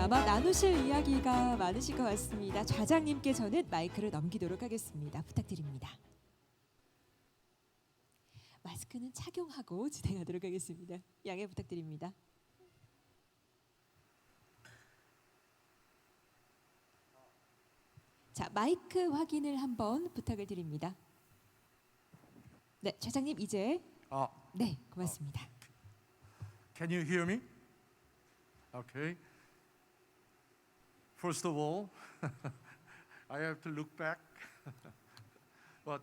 아마 나누실 이야기가 많으실 것 같습니다. 좌장님께 저는 마이크를 넘기도록 하겠습니다. 부탁드립니다. 마스크는 착용하고 진행하도록 하겠습니다. 양해 부탁드립니다. 자, 마이크 확인을 한번 부탁을 드립니다. 네, 좌장님 이제 네, 고맙습니다. Can you hear me? Okay. First of all, I have to look back. But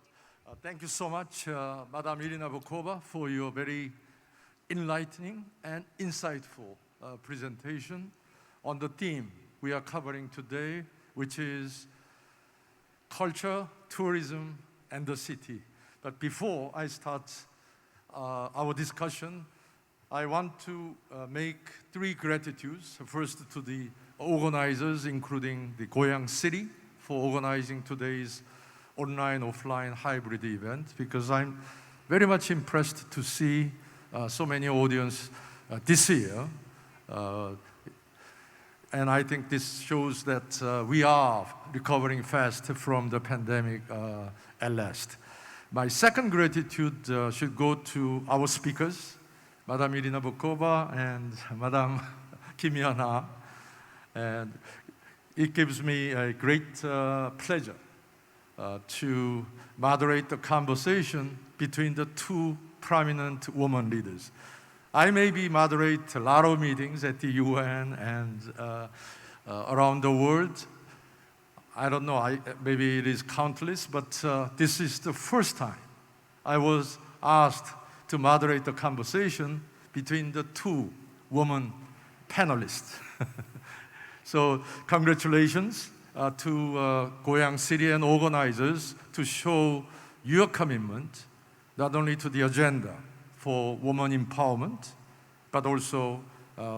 thank you so much, Madam Irina Bokova, for your very enlightening and insightful presentation on the theme we are covering today, which is culture, tourism, and the city. But before I start our discussion, I want to make three gratitudes. First, to the organizers, including the Goyang City, for organizing today's online-offline hybrid event, because I'm very much impressed to see so many audience this year. And I think this shows that we are recovering fast from the pandemic at last. My second gratitude should go to our speakers, Madam Irina Bokova and Madam Hyun-ah. And it gives me a great pleasure to moderate the conversation between the two prominent women leaders. I maybe moderate a lot of meetings at the UN and around the world. I don't know, maybe it is countless, but this is the first time I was asked to moderate the conversation between the two women panelists. So congratulations to Goyang City and organizers to show your commitment not only to the agenda for women empowerment, but also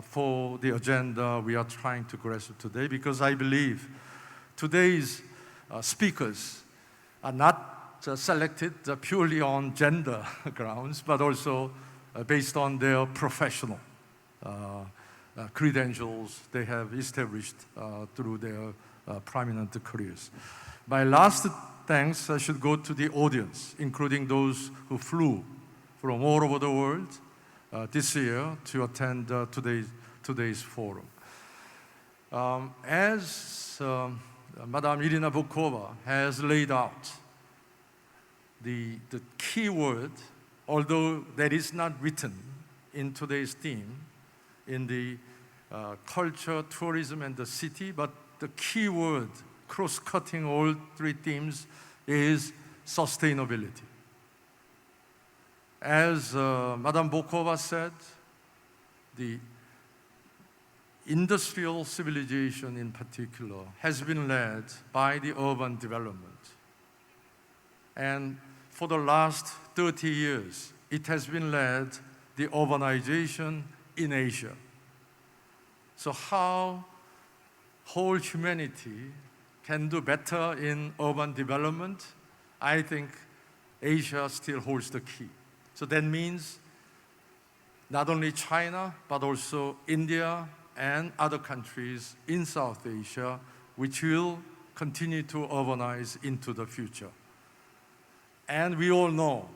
for the agenda we are trying to grasp today, because I believe today's speakers are not selected purely on gender grounds, but also based on their professional credentials they have established through their prominent careers. My last thanks should go to the audience, including those who flew from all over the world this year to attend today's forum. As Madame Irina Bokova has laid out the key word, although that is not written in today's theme, in the culture, tourism, and the city, but the key word cross-cutting all three themes is sustainability. As Madame Bokova said, the industrial civilization in particular has been led by the urban development. And for the last 30 years, it has been led the urbanization in Asia. So how whole humanity can do better in urban development, I think Asia still holds the key. So that means not only China, but also India and other countries in South Asia, which will continue to urbanize into the future. And we all know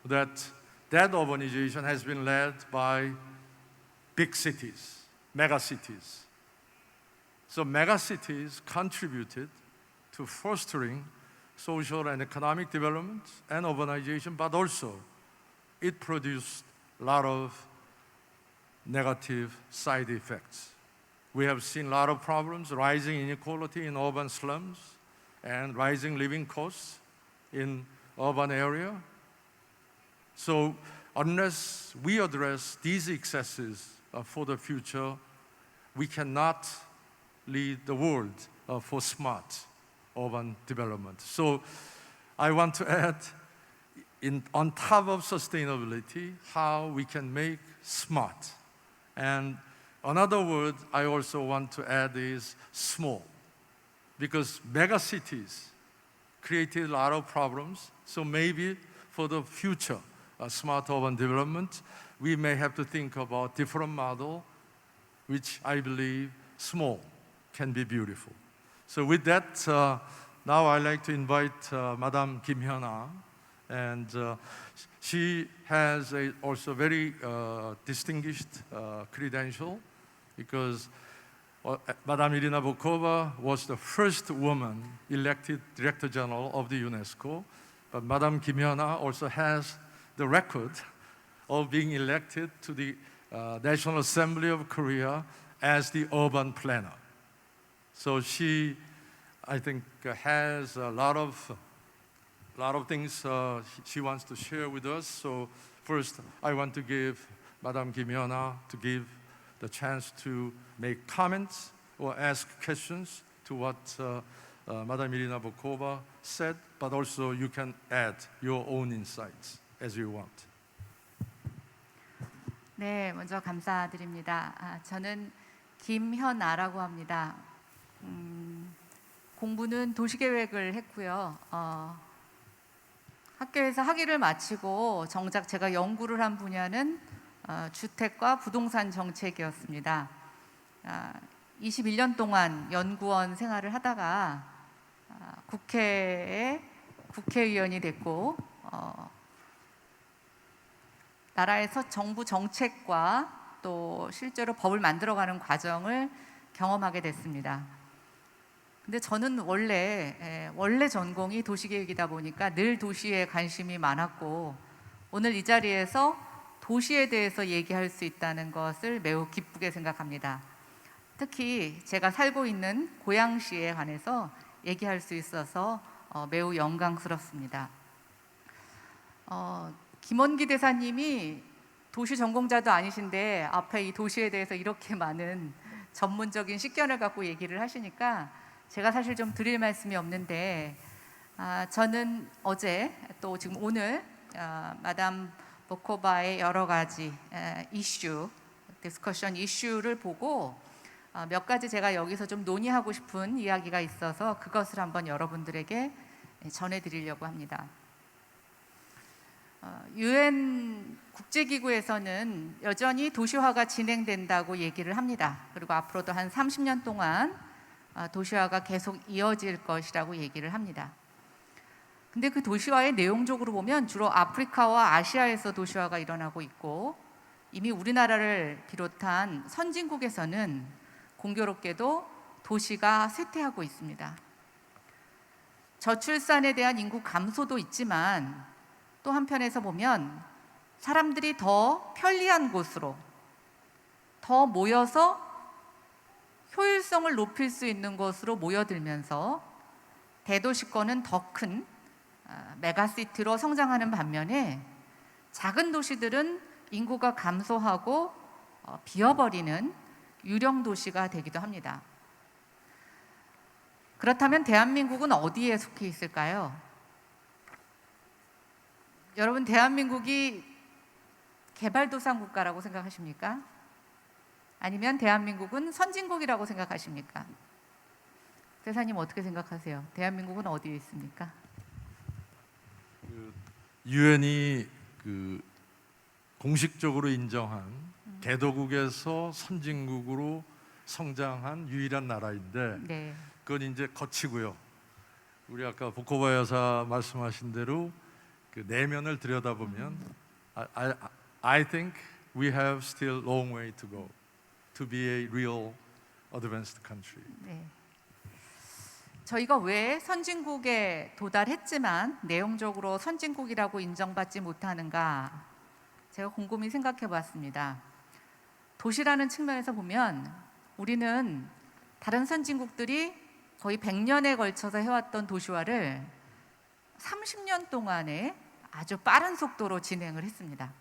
that urbanization has been led by big cities, megacities. So megacities contributed to fostering social and economic development and urbanization, but also it produced a lot of negative side effects. We have seen a lot of problems, rising inequality in urban slums and rising living costs in urban area. So unless we address these excesses for the future, we cannot lead the world for smart urban development. So I want to add, on top of sustainability, how we can make smart. And another word I also want to add is small, because megacities created a lot of problems. So maybe for the future smart urban development, we may have to think about different model, which I believe small can be beautiful. So with that, now I'd like to invite Madam Kim Hyun-ah, and she has also very distinguished credential, because Madam Irina Bokova was the first woman elected Director General of the UNESCO, but Madam Kim Hyun-ah also has the record of being elected to the National Assembly of Korea as the urban planner. So she, I think, has a lot of things she wants to share with us. So first, I want to give Madam Kim Hyun-ah to give the chance to make comments or ask questions to what Madam Irina Bokova said, but also you can add your own insights as you want. 네, 먼저 감사드립니다. 저는 김현아라고 합니다. 공부는 도시계획을 했고요. 학교에서 학위를 마치고 정작 제가 연구를 한 분야는 주택과 부동산 정책이었습니다. 21년 동안 연구원 생활을 하다가 국회에 국회의원이 됐고 나라에서 정부 정책과 또 실제로 법을 만들어가는 과정을 경험하게 됐습니다. 근데 저는 원래 전공이 도시계획이다 보니까 늘 도시에 관심이 많았고 오늘 이 자리에서 도시에 대해서 얘기할 수 있다는 것을 매우 기쁘게 생각합니다. 특히 제가 살고 있는 고양시에 관해서 얘기할 수 있어서 매우 영광스럽습니다. 김원기 대사님이 도시 전공자도 아니신데 앞에 이 도시에 대해서 이렇게 많은 전문적인 식견을 갖고 얘기를 하시니까 제가 사실 좀 드릴 말씀이 없는데 저는 어제 또 지금 오늘 마담 보코바의 여러 가지 이슈, 디스커션 이슈를 보고 몇 가지 제가 여기서 좀 논의하고 싶은 이야기가 있어서 그것을 한번 여러분들에게 전해드리려고 합니다. UN 국제기구에서는 여전히 도시화가 진행된다고 얘기를 합니다. 그리고 앞으로도 한 30년 동안 도시화가 계속 이어질 것이라고 얘기를 합니다. 근데 그 도시화의 내용적으로 보면 주로 아프리카와 아시아에서 도시화가 일어나고 있고 이미 우리나라를 비롯한 선진국에서는 공교롭게도 도시가 쇠퇴하고 있습니다. 저출산에 대한 인구 감소도 있지만 또 한편에서 보면 사람들이 더 편리한 곳으로 더 모여서 효율성을 높일 수 있는 곳으로 모여들면서 대도시권은 더 큰 메가시티로 성장하는 반면에 작은 도시들은 인구가 감소하고 비어버리는 유령 도시가 되기도 합니다. 그렇다면 대한민국은 어디에 속해 있을까요? 여러분, 대한민국이 개발도상 국가라고 생각하십니까? 아니면 대한민국은 선진국이라고 생각하십니까? 대사님 어떻게 생각하세요? 대한민국은 어디에 있습니까? 유엔이 공식적으로 인정한 개도국에서 선진국으로 성장한 유일한 나라인데 네. 그건 이제 거치고요. 우리 아까 보코바 여사 말씀하신 대로 그 내면을 들여다보면 I think we have still long way to go to be a real advanced country. 네. 저희가 왜 선진국에 도달했지만 내용적으로 선진국이라고 인정받지 못하는가 제가 곰곰이 생각해 봤습니다. 도시라는 측면에서 보면 우리는 다른 선진국들이 거의 100년에 걸쳐서 해왔던 도시화를 30년 동안에 아주 빠른 속도로 진행을 했습니다.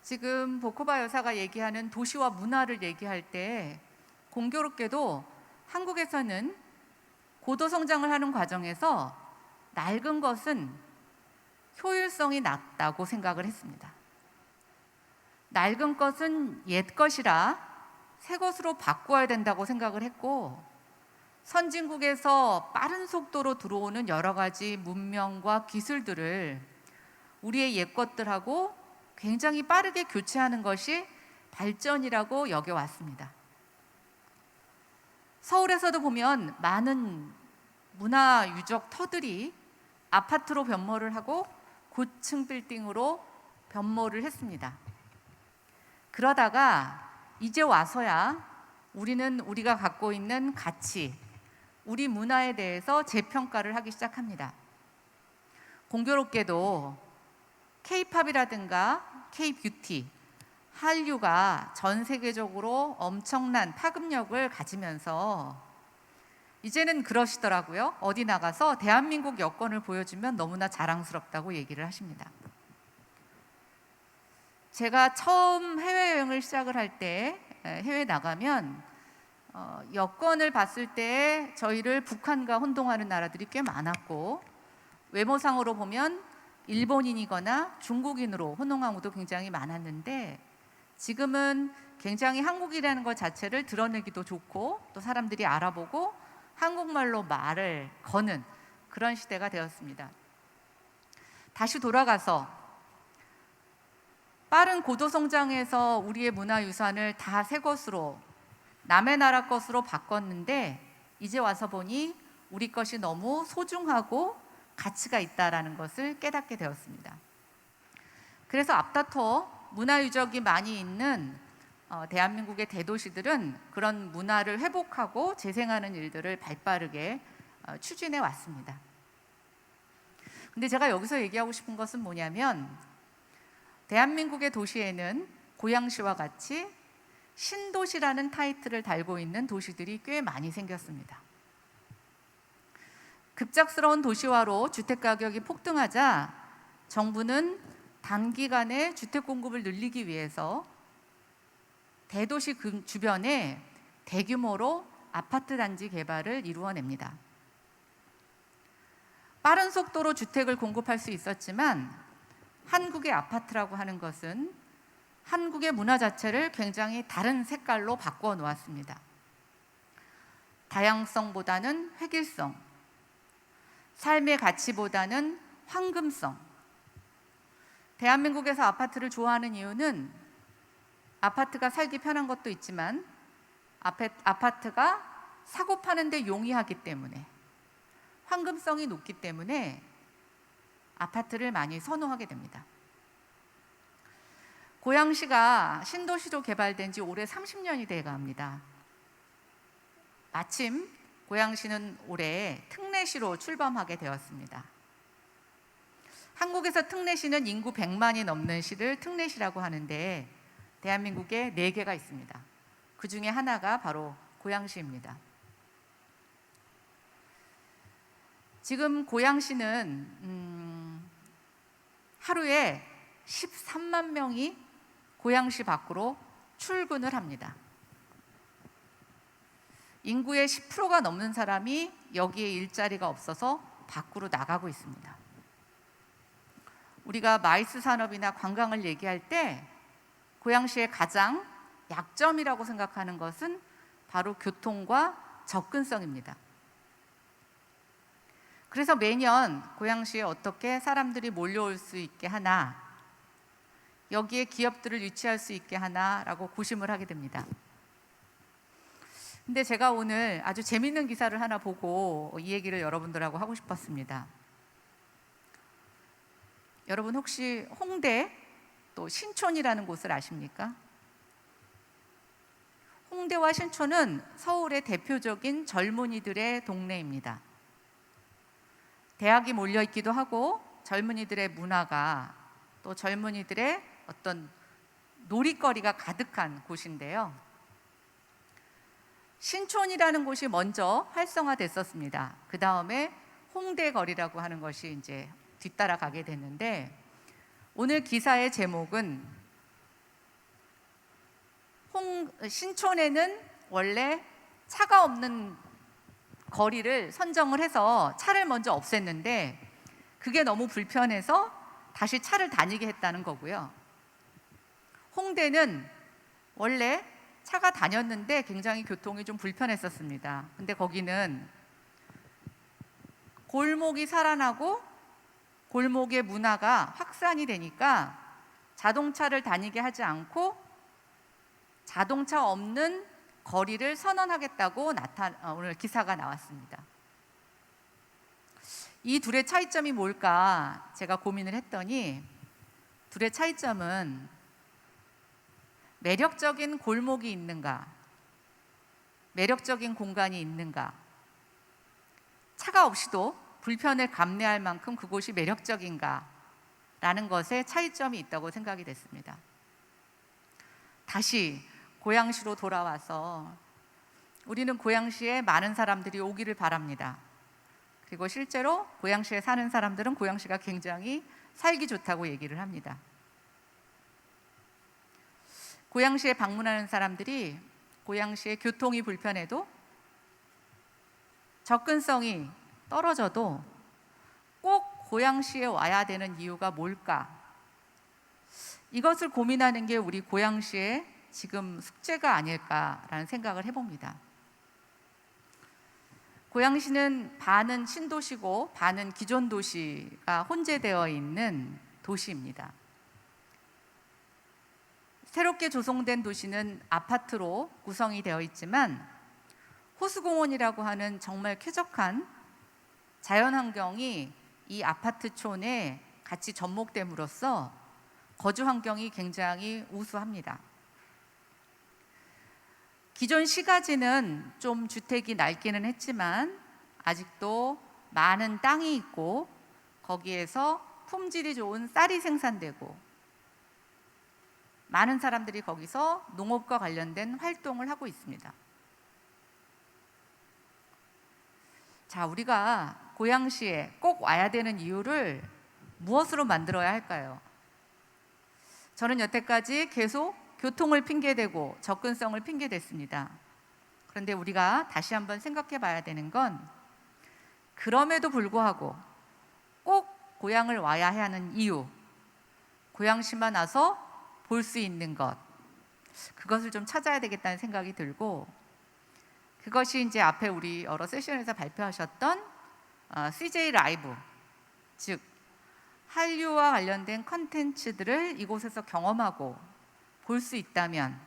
지금 보코바 여사가 얘기하는 도시화 문화를 얘기할 때 공교롭게도 한국에서는 고도 성장을 하는 과정에서 낡은 것은 효율성이 낮다고 생각을 했습니다. 낡은 것은 옛 것이라 새 것으로 바꿔야 된다고 생각을 했고 선진국에서 빠른 속도로 들어오는 여러 가지 문명과 기술들을 우리의 옛 것들하고 굉장히 빠르게 교체하는 것이 발전이라고 여겨왔습니다. 서울에서도 보면 많은 문화 유적 터들이 아파트로 변모를 하고 고층 빌딩으로 변모를 했습니다. 그러다가 이제 와서야 우리는 우리가 갖고 있는 가치, 우리 문화에 대해서 재평가를 하기 시작합니다. 공교롭게도 K-팝이라든가 K-뷰티, 한류가 전 세계적으로 엄청난 파급력을 가지면서 이제는 그러시더라고요. 어디 나가서 대한민국 여권을 보여주면 너무나 자랑스럽다고 얘기를 하십니다. 제가 처음 해외여행을 시작을 할 때 해외 나가면 여권을 봤을 때 저희를 북한과 혼동하는 나라들이 꽤 많았고, 외모상으로 보면 일본인이거나 중국인으로 혼동한 경우도 굉장히 많았는데, 지금은 굉장히 한국이라는 것 자체를 드러내기도 좋고 또 사람들이 알아보고 한국말로 말을 거는 그런 시대가 되었습니다. 다시 돌아가서 빠른 고도 성장에서 우리의 문화유산을 다 새 것으로, 남의 나라 것으로 바꿨는데, 이제 와서 보니 우리 것이 너무 소중하고 가치가 있다는 것을 깨닫게 되었습니다. 그래서 앞다퉈 문화유적이 많이 있는 대한민국의 대도시들은 그런 문화를 회복하고 재생하는 일들을 발빠르게 추진해 왔습니다. 근데 제가 여기서 얘기하고 싶은 것은 뭐냐면, 대한민국의 도시에는 고양시와 같이 신도시라는 타이틀을 달고 있는 도시들이 꽤 많이 생겼습니다. 급작스러운 도시화로 주택가격이 폭등하자 정부는 단기간에 주택 공급을 늘리기 위해서 대도시 주변에 대규모로 아파트 단지 개발을 이루어냅니다. 빠른 속도로 주택을 공급할 수 있었지만 한국의 아파트라고 하는 것은 한국의 문화 자체를 굉장히 다른 색깔로 바꾸어 놓았습니다. 다양성보다는 획일성, 삶의 가치보다는 황금성. 대한민국에서 아파트를 좋아하는 이유는 아파트가 살기 편한 것도 있지만 아파트가 사고 파는데 용이하기 때문에, 황금성이 높기 때문에 아파트를 많이 선호하게 됩니다. 고양시가 신도시로 개발된 지 올해 30년이 돼갑니다. 마침 고양시는 올해 특례시로 출범하게 되었습니다. 한국에서 특례시는 인구 100만이 넘는 시를 특례시라고 하는데, 대한민국에 4개가 있습니다. 그 중에 하나가 바로 고양시입니다. 지금 고양시는 하루에 13만 명이 고양시 밖으로 출근을 합니다. 인구의 10%가 넘는 사람이 여기에 일자리가 없어서 밖으로 나가고 있습니다. 우리가 마이스 산업이나 관광을 얘기할 때 고양시의 가장 약점이라고 생각하는 것은 바로 교통과 접근성입니다. 그래서 매년 고양시에 어떻게 사람들이 몰려올 수 있게 하나, 여기에 기업들을 유치할 수 있게 하나라고 고심을 하게 됩니다. 근데 제가 오늘 아주 재밌는 기사를 하나 보고 이 얘기를 여러분들하고 하고 싶었습니다. 여러분 혹시 홍대 또 신촌이라는 곳을 아십니까? 홍대와 신촌은 서울의 대표적인 젊은이들의 동네입니다. 대학이 몰려있기도 하고 젊은이들의 문화가, 또 젊은이들의 어떤 놀이거리가 가득한 곳인데요. 신촌이라는 곳이 먼저 활성화됐었습니다. 그 다음에 홍대거리라고 하는 것이 이제 뒤따라가게 됐는데, 오늘 기사의 제목은 신촌에는 원래 차가 없는 거리를 선정을 해서 차를 먼저 없앴는데 그게 너무 불편해서 다시 차를 다니게 했다는 거고요. 홍대는 원래 차가 다녔는데 굉장히 교통이 좀 불편했었습니다. 근데 거기는 골목이 살아나고 골목의 문화가 확산이 되니까 자동차를 다니게 하지 않고 자동차 없는 거리를 선언하겠다고 오늘 기사가 나왔습니다. 이 둘의 차이점이 뭘까 제가 고민을 했더니 둘의 차이점은 매력적인 골목이 있는가, 매력적인 공간이 있는가, 차가 없이도 불편을 감내할 만큼 그곳이 매력적인가 라는 것에 차이점이 있다고 생각이 됐습니다. 다시 고양시로 돌아와서 우리는 고양시에 많은 사람들이 오기를 바랍니다. 그리고 실제로 고양시에 사는 사람들은 고양시가 굉장히 살기 좋다고 얘기를 합니다. 고양시에 방문하는 사람들이 고양시의 교통이 불편해도, 접근성이 떨어져도 꼭 고양시에 와야 되는 이유가 뭘까? 이것을 고민하는 게 우리 고양시의 지금 숙제가 아닐까라는 생각을 해봅니다. 고양시는 반은 신도시고 반은 기존 도시가 혼재되어 있는 도시입니다. 새롭게 조성된 도시는 아파트로 구성이 되어 있지만 호수공원이라고 하는 정말 쾌적한 자연환경이 이 아파트촌에 같이 접목됨으로써 거주 환경이 굉장히 우수합니다. 기존 시가지는 좀 주택이 낡기는 했지만 아직도 많은 땅이 있고 거기에서 품질이 좋은 쌀이 생산되고 많은 사람들이 거기서 농업과 관련된 활동을 하고 있습니다. 자, 우리가 고양시에 꼭 와야 되는 이유를 무엇으로 만들어야 할까요? 저는 여태까지 계속 교통을 핑계대고 접근성을 핑계댔습니다. 그런데 우리가 다시 한번 생각해 봐야 되는 건 그럼에도 불구하고 꼭 고향을 와야 하는 이유, 고양시만 와서 볼 수 있는 것, 그것을 좀 찾아야 되겠다는 생각이 들고, 그것이 이제 앞에 우리 여러 세션에서 발표하셨던 CJ 라이브, 즉 한류와 관련된 컨텐츠들을 이곳에서 경험하고 볼 수 있다면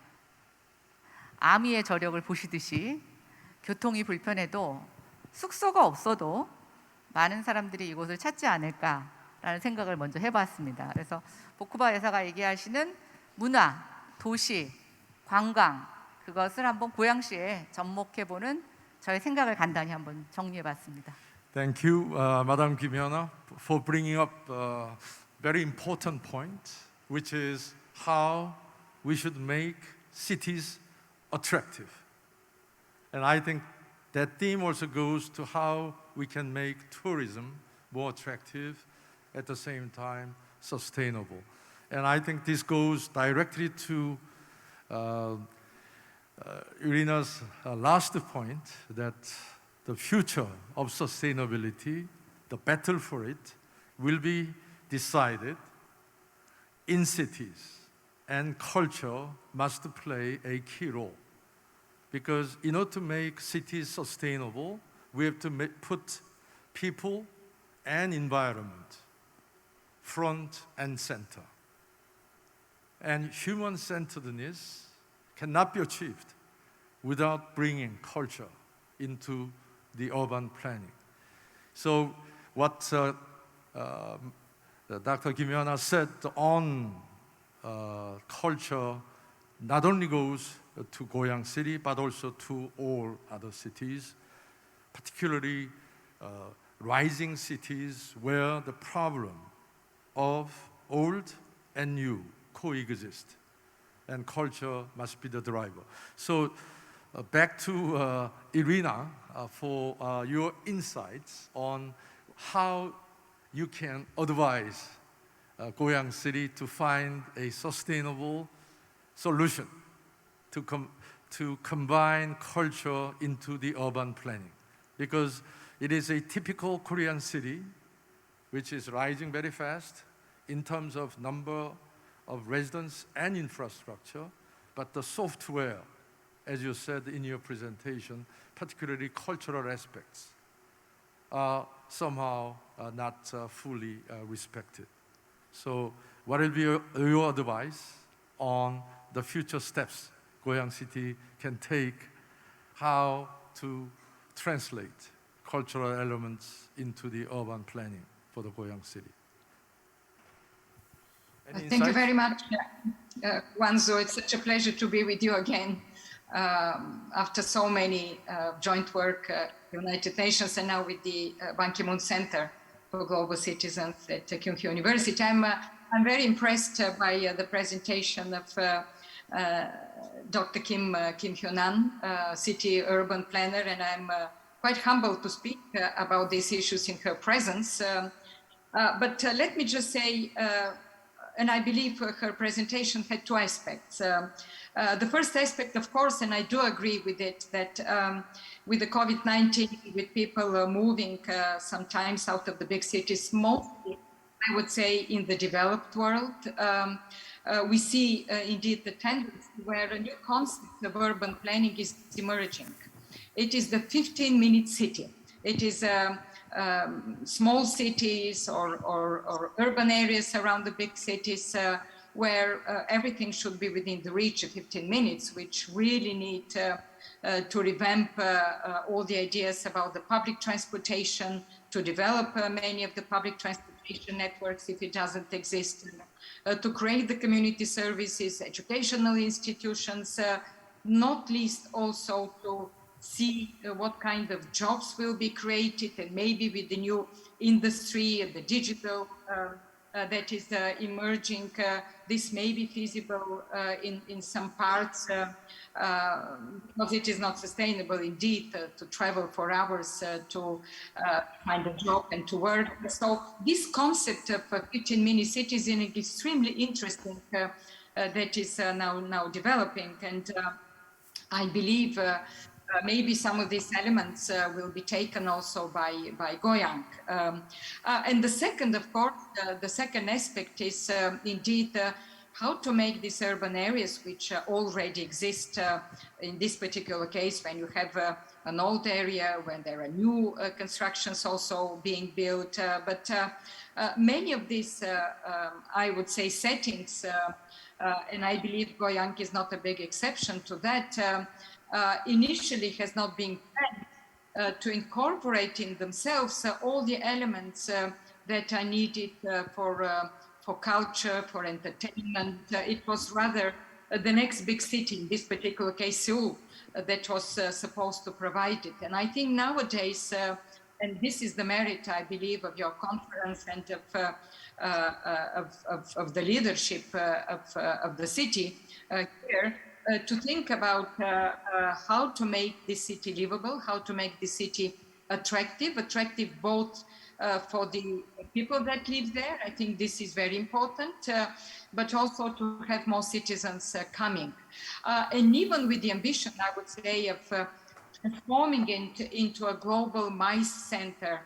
아미의 저력을 보시듯이 교통이 불편해도 숙소가 없어도 많은 사람들이 이곳을 찾지 않을까라는 생각을 먼저 해봤습니다. 그래서 보쿠바 여사가 얘기하시는 문화, 도시, 관광, 그것을 한번 고양시에 접목해보는 저의 생각을 간단히 한번 정리해봤습니다. Thank you, Madam Hyun-ah, for bringing up a very important point, which is how we should make cities attractive. And I think that theme also goes to how we can make tourism more attractive, at the same time sustainable. And I think this goes directly to Irina's last point, that the future of sustainability, the battle for it, will be decided in cities, and culture must play a key role. Because in order to make cities sustainable, we have to put people and environment front and center. And human-centeredness cannot be achieved without bringing culture into the urban planning. So what Dr. Hyun-ah said on culture not only goes to Goyang City, but also to all other cities, particularly rising cities where the problem of old and new coexist, and culture must be the driver. So back to Irina for your insights on how you can advise Goyang City to find a sustainable solution to combine culture into the urban planning. Because it is a typical Korean city which is rising very fast in terms of number of residents and infrastructure, but the software, as you said in your presentation, particularly cultural aspects, are somehow not fully respected. So what will be your advice on the future steps Goyang City can take how to translate cultural elements into the urban planning for the Goyang City. Any Thank you insights? very much, Won-soo. It's such a pleasure to be with you again after so many joint work, United Nations, and now with the Ban Ki-moon Center for Global Citizens at Kyun University. I'm very impressed by the presentation of Dr. Kim Hyun-ah, city urban planner, and I'm quite humbled to speak about these issues in her presence. But let me just say, and I believe her presentation had two aspects. The first aspect, of course, and I do agree with it, that with the COVID-19, with people moving sometimes out of the big cities, mostly, I would say, in the developed world, we see indeed the tendency where a new concept of urban planning is emerging. It is the 15-minute city. It is small cities or urban areas around the big cities where everything should be within the reach of 15 minutes, which really need to revamp all the ideas about the public transportation, to develop many of the public transportation networks if it doesn't exist, to create the community services, educational institutions, not least also to see what kind of jobs will be created, and maybe with the new industry and the digital that is emerging, this may be feasible in some parts because it is not sustainable indeed to travel for hours to find a job and to work. So this concept of 15-minute cities is extremely interesting that is now developing, and I believe maybe some of these elements will be taken also by Goyang. And the second, of course, the second aspect is indeed how to make these urban areas, which already exist in this particular case, when you have an old area, when there are new constructions also being built. But many of these, I would say, settings, and I believe Goyang is not a big exception to that, initially has not been planned to incorporate in themselves all the elements that are needed for culture, for entertainment. It was rather the next big city, in this particular case, Seoul, that was supposed to provide it. And I think nowadays, and this is the merit, I believe, of your conference and of the leadership of the city here, to think about how to make this city livable, how to make this city attractive both for the people that live there. I think this is very important, but also to have more citizens coming. And even with the ambition, I would say, of transforming it into a global MICE center,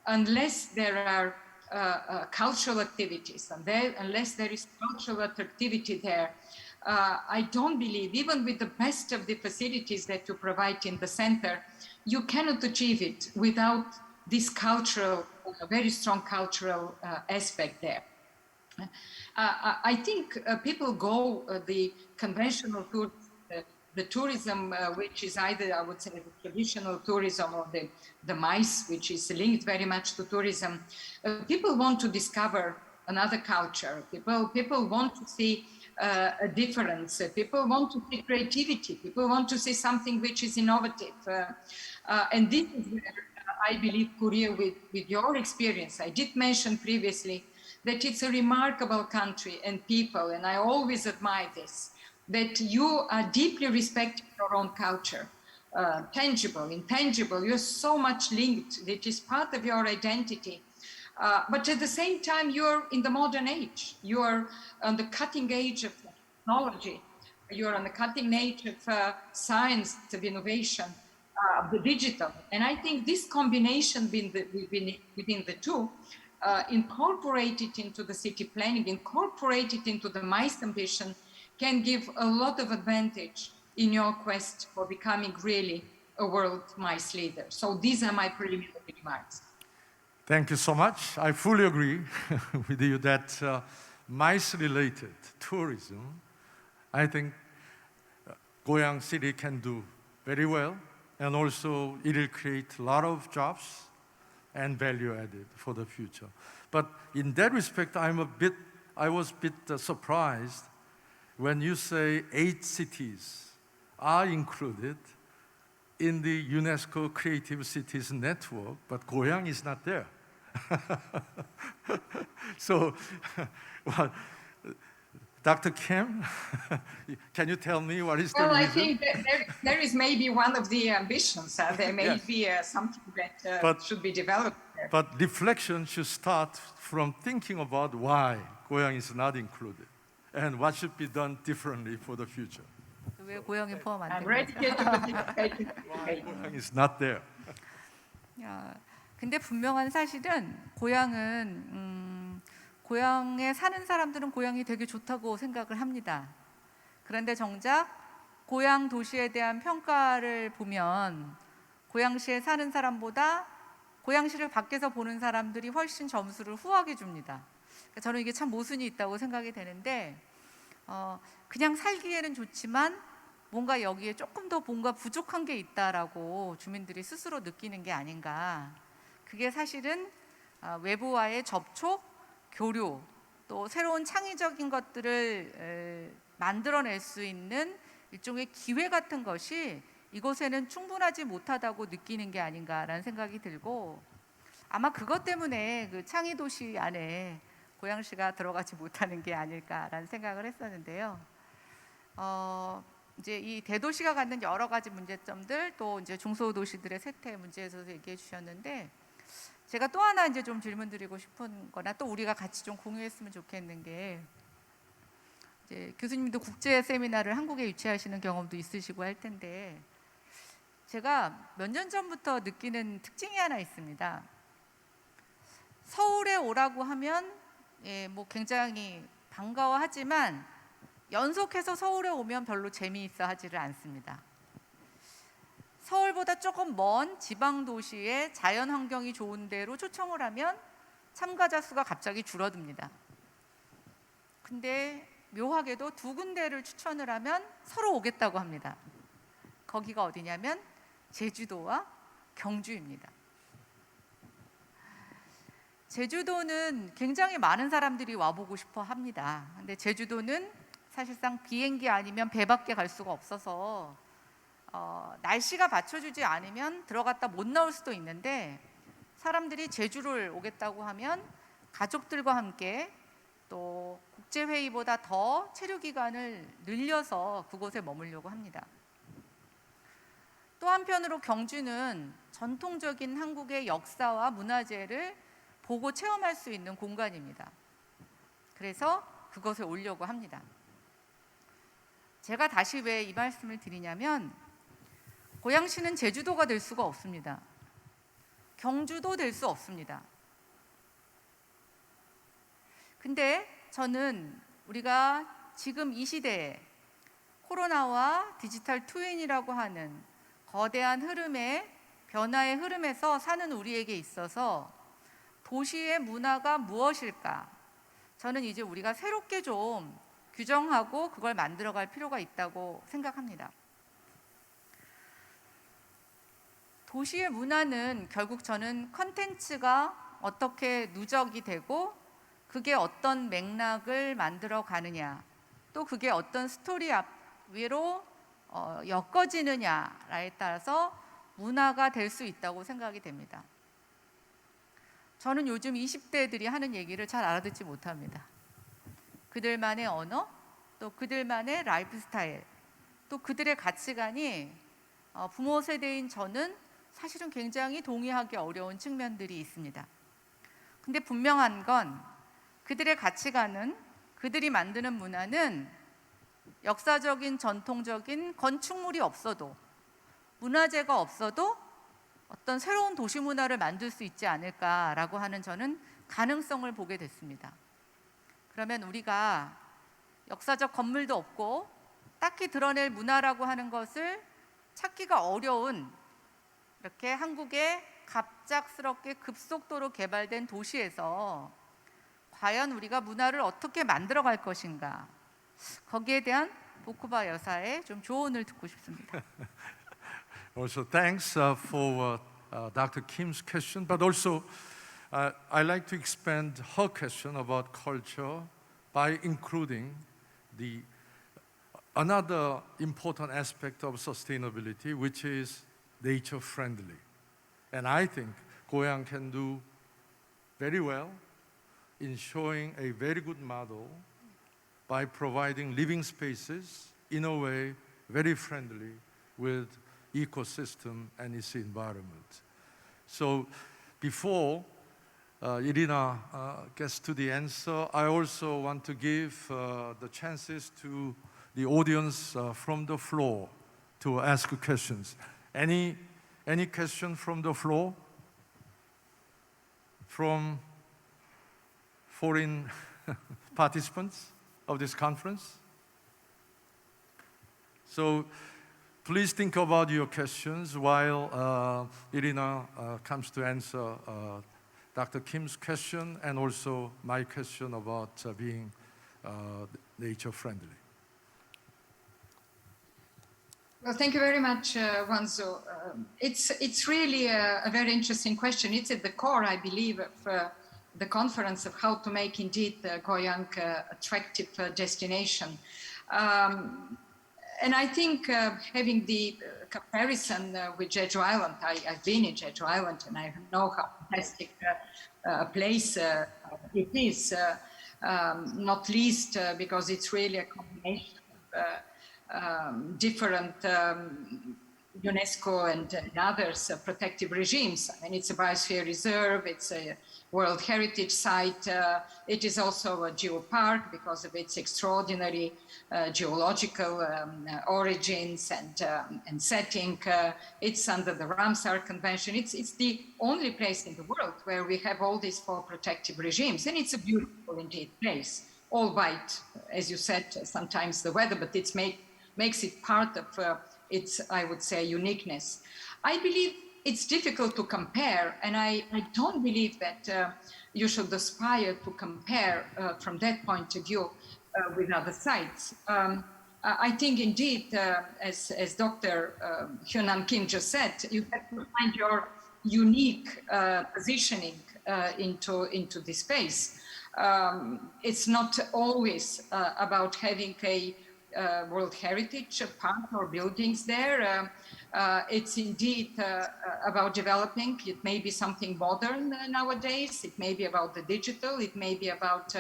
unless there are cultural activities, and unless there is cultural activity there, I don't believe, even with the best of the facilities that you provide in the center, you cannot achieve it without this cultural, very strong cultural aspect there. I think people go the conventional tour, the tourism, which is either, I would say, the traditional tourism or the MICE, which is linked very much to tourism. People want to discover another culture. People want to see a difference. People want to see creativity. People want to see something which is innovative. And this is where I believe, Korea, with your experience, I did mention previously that it's a remarkable country and people, and I always admire this, that you are deeply respecting your own culture, tangible, intangible. You're so much linked. It is part of your identity. But at the same time, you're in the modern age. You're on the cutting edge of technology. You're on the cutting edge of science, of innovation, of the digital. And I think this combination within the two, incorporated into the city planning, incorporated into the MICE ambition, can give a lot of advantage in your quest for becoming really a world MICE leader. So these are my preliminary remarks. Thank you so much. I fully agree with you that MICE-related tourism, I think Goyang City can do very well, and also it will create a lot of jobs and value added for the future. But in that respect, I was a bit surprised when you say 8 cities are included in the UNESCO Creative Cities Network, but Goyang is not there. So, well, Dr. Kim, can you tell me what is the reason? Well, I think that there is maybe one of the ambitions. There may Yes. be something that But- should be developed there. But reflection should start from thinking about why Goyang is not included and what should be done differently for the future. 왜 고양이 포함 안 I'm 되는 ready 거죠? to participate. Why Goyang is not there? 근데 분명한 사실은 고향은 고향에 사는 사람들은 고향이 되게 좋다고 생각을 합니다. 그런데 정작 고향 도시에 대한 평가를 보면 고양시에 사는 사람보다 고양시를 밖에서 보는 사람들이 훨씬 점수를 후하게 줍니다. 그러니까 저는 이게 참 모순이 있다고 생각이 되는데 그냥 살기에는 좋지만 뭔가 여기에 조금 더 뭔가 부족한 게 있다라고 주민들이 스스로 느끼는 게 아닌가. 그게 사실은 외부와의 접촉, 교류, 또 새로운 창의적인 것들을 만들어낼 수 있는 일종의 기회 같은 것이 이곳에는 충분하지 못하다고 느끼는 게 아닌가라는 생각이 들고, 아마 그것 때문에 그 창의 도시 안에 고양시가 들어가지 못하는 게 아닐까라는 생각을 했었는데요. 이제 이 대도시가 갖는 여러 가지 문제점들, 또 이제 중소도시들의 쇠퇴 문제에서 얘기해 주셨는데, 제가 또 하나 이제 좀 질문 드리고 싶은 거나 또 우리가 같이 좀 공유했으면 좋겠는 게, 이제 교수님도 국제 세미나를 한국에 유치하시는 경험도 있으시고 할 텐데, 제가 몇 년 전부터 느끼는 특징이 하나 있습니다. 서울에 오라고 하면 뭐 굉장히 반가워하지만 연속해서 서울에 오면 별로 재미있어 하지를 않습니다. 서울보다 조금 먼 지방 도시에 자연 환경이 좋은 데로 초청을 하면 참가자 수가 갑자기 줄어듭니다. 근데 묘하게도 2군데를 추천을 하면 서로 오겠다고 합니다. 거기가 어디냐면 제주도와 경주입니다. 제주도는 굉장히 많은 사람들이 와보고 싶어 합니다. 근데 제주도는 사실상 비행기 아니면 배밖에 갈 수가 없어서 날씨가 받쳐주지 않으면 들어갔다 못 나올 수도 있는데, 사람들이 제주를 오겠다고 하면 가족들과 함께 또 국제회의보다 더 체류 기간을 늘려서 그곳에 머물려고 합니다. 또 한편으로 경주는 전통적인 한국의 역사와 문화재를 보고 체험할 수 있는 공간입니다. 그래서 그것에 오려고 합니다. 제가 다시 왜 이 말씀을 드리냐면, 고양시는 제주도가 될 수가 없습니다. 경주도 될 수 없습니다. 근데 저는 우리가 지금 이 시대에 코로나와 디지털 트윈이라고 하는 거대한 흐름의 변화의 흐름에서 사는 우리에게 있어서 도시의 문화가 무엇일까? 저는 이제 우리가 새롭게 좀 규정하고 그걸 만들어갈 필요가 있다고 생각합니다. 도시의 문화는 결국 저는 컨텐츠가 어떻게 누적이 되고 그게 어떤 맥락을 만들어 가느냐, 또 그게 어떤 스토리 위로 엮어지느냐에 따라서 문화가 될 수 있다고 생각이 됩니다. 저는 요즘 20대들이 하는 얘기를 잘 알아듣지 못합니다. 그들만의 언어, 또 그들만의 라이프 스타일, 또 그들의 가치관이 부모 세대인 저는 사실은 굉장히 동의하기 어려운 측면들이 있습니다. 근데 분명한 건 그들의 가치관은, 그들이 만드는 문화는 역사적인 전통적인 건축물이 없어도, 문화재가 없어도 어떤 새로운 도시 문화를 만들 수 있지 않을까라고 하는 저는 가능성을 보게 됐습니다. 그러면 우리가 역사적 건물도 없고 딱히 드러낼 문화라고 하는 것을 찾기가 어려운 이렇게 한국의 갑작스럽게 급속도로 개발된 도시에서 과연 우리가 문화를 어떻게 만들어 갈 것인가, 거기에 대한 보쿠바 여사의 좀 조언을 듣고 싶습니다. Also, thanks for Dr. Kim's question, but also I'd like to expand her question about culture by including another important aspect of sustainability, which is nature friendly. And I think Goyang can do very well in showing a very good model by providing living spaces in a way very friendly with ecosystem and its environment. So before Irina gets to the answer, I also want to give the chances to the audience from the floor to ask questions. Any question from the floor? From foreign participants of this conference? So please think about your questions while Irina comes to answer Dr. Kim's question and also my question about being nature friendly. Well, thank you very much, Won-soo. It's really a very interesting question. It's at the core, I believe, of the conference of how to make indeed Goyang attractive destination. And I think having the comparison with Jeju Island, I've been in Jeju Island and I know how fantastic a place it is, not least because it's really a combination of different UNESCO and others protective regimes. I mean, it's a biosphere reserve, it's a World Heritage Site. It is also a geopark because of its extraordinary geological origins and setting. It's under the Ramsar Convention. It's the only place in the world where we have all these 4 protective regimes, and it's a beautiful indeed place. Albeit, as you said, sometimes the weather, but it makes it part of its, I would say, uniqueness. I believe it's difficult to compare, and I don't believe that you should aspire to compare from that point of view with other sites. I think indeed, as Dr. Hyun-ah Kim just said, you have to find your unique positioning into this space. It's not always about having a World Heritage Park or buildings there. It's indeed about developing. It may be something modern nowadays. It may be about the digital. It may be about,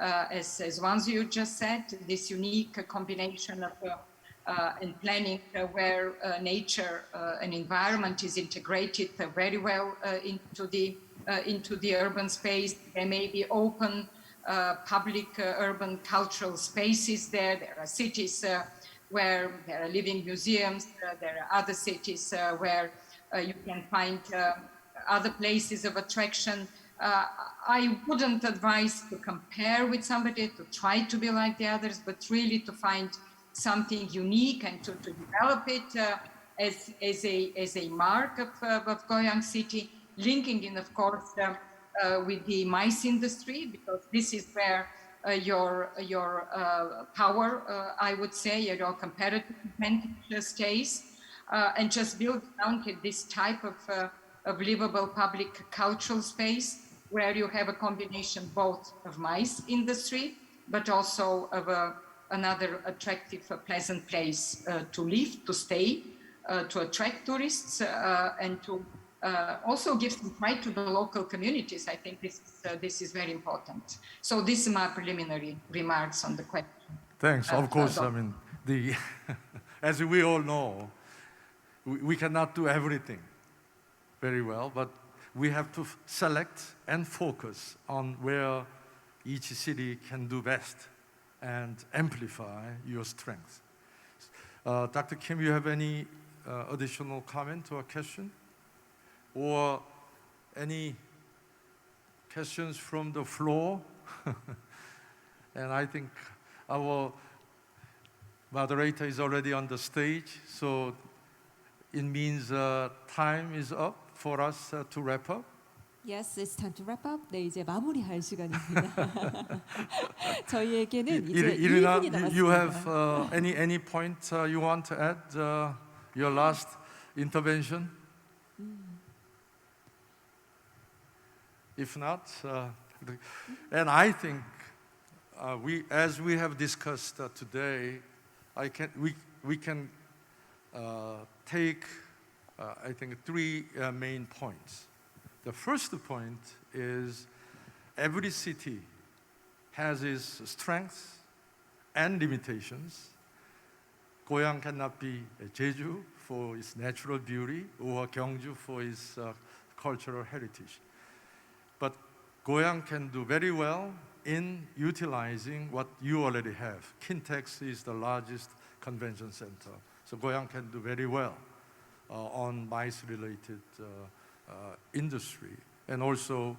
as Won-soo just said, this unique combination of and planning where nature and environment is integrated very well into the urban space. There may be open public urban cultural spaces there. There are cities where there are living museums. There are other cities where you can find other places of attraction. I wouldn't advise to compare with somebody, to try to be like the others, but really to find something unique and to develop it as a mark of Goyang City, linking in, of course, with the mice industry, because this is where your power, I would say, your competitive advantage stays, and just build around this type of livable public cultural space where you have a combination both of mice industry, but also of another attractive, pleasant place to live, to stay, to attract tourists, and to also give some pride to the local communities. I think this is very important. So this is my preliminary remarks on the question. Thanks. Of course, I mean, as we all know, we cannot do everything very well, but we have to select and focus on where each city can do best and amplify your strength. Dr. Kim, you have any additional comment or question? Or any questions from the floor? And I think our moderator is already on the stage, so it means time is up for us to wrap up. Yes, it's time to wrap up. 네, 이제 마무리할 시간입니다. 저희에게는 이제 Irina, 1분이 남았습니다. you have any point you want to add? Your last intervention? If not, and I think as we have discussed today, we can take I think three main points. The first point is every city has its strengths and limitations. Goyang cannot be Jeju for its natural beauty or Gyeongju for its cultural heritage. But Goyang can do very well in utilizing what you already have. Kintex is the largest convention center. So Goyang can do very well on MICE-related industry. And also,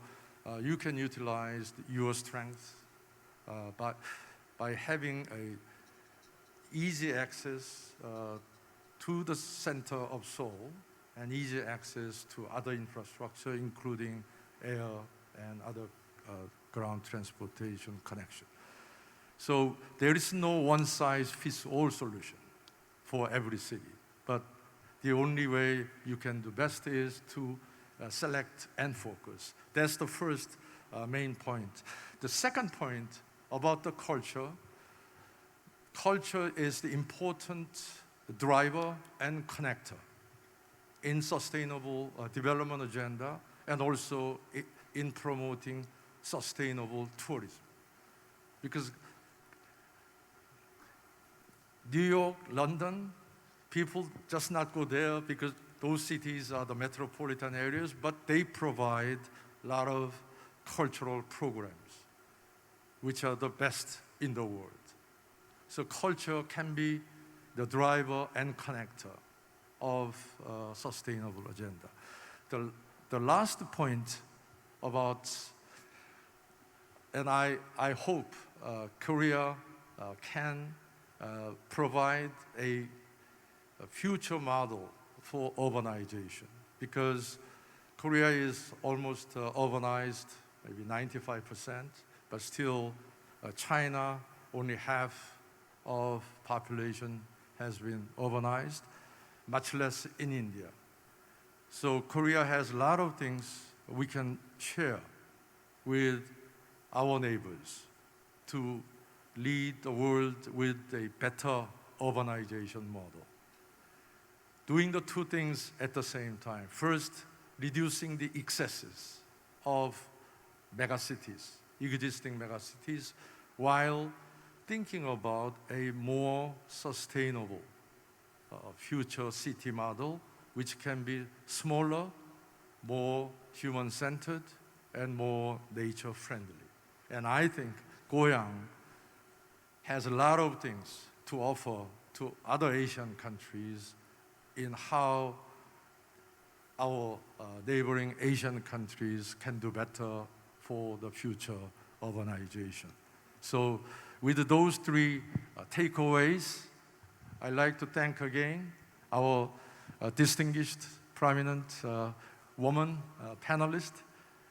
you can utilize your strengths by having a easy access to the center of Seoul and easy access to other infrastructure, including air and other ground transportation connection. So there is no one-size-fits-all solution for every city. But the only way you can do best is to select and focus. That's the first main point. The second point about the culture, culture is the important driver and connector in sustainable development agenda and also in promoting sustainable tourism. Because New York, London, people just not go there because those cities are the metropolitan areas, but they provide a lot of cultural programs, which are the best in the world. So culture can be the driver and connector of sustainable agenda. The last point about, and I hope Korea can provide a future model for urbanization, because Korea is almost urbanized, maybe 95%, but still China, only half of population has been urbanized, much less in India. So Korea has a lot of things we can share with our neighbors to lead the world with a better urbanization model. Doing the two things at the same time. First, reducing the excesses of megacities, existing megacities, while thinking about a more sustainable future city model, which can be smaller, more human-centered, and more nature-friendly. And I think Goyang has a lot of things to offer to other Asian countries in how our neighboring Asian countries can do better for the future urbanization. So with those three takeaways, I'd like to thank again our distinguished, prominent woman panelist,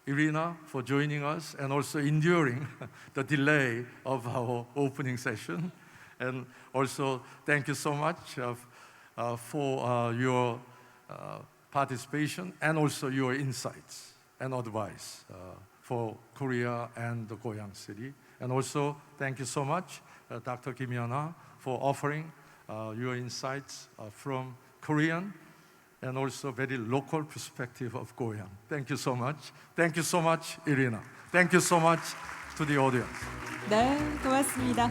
Irina, for joining us and also enduring the delay of our opening session. And also thank you so much for your participation and also your insights and advice for Korea and the Goyang City. And also thank you so much, Dr. Hyun-ah, for offering your insights from Korean and also very local perspective of Goyang. Thank you so much. Thank you so much, Irina. Thank you so much to the audience. 네, 고맙습니다.